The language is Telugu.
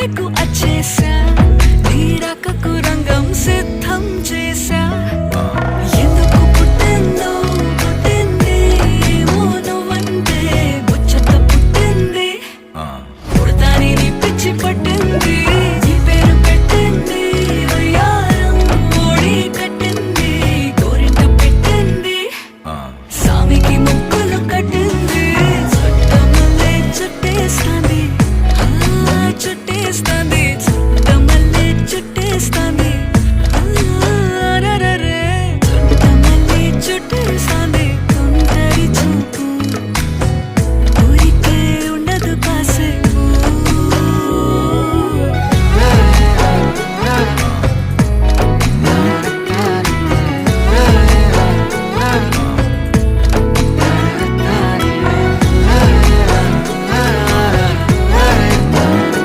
నీకు అచ్చేసా నీరాకకు రంగం సిద్ధం చేసా ఎందుకు పుట్టిందో పుట్టింది ఏమో నువ్వంటే ముచ్చట పుట్టింది పుడతాని నీ పిచ్చి పట్టింది నీ పేరు పెట్టింది వయ్యారం ఓడి కట్టింది గోరింట పెట్టింది సామికి ముక్కులు కట్టింది చుట్టమల్లే చుట్టేస్తాంది చుట్టేస్తాంది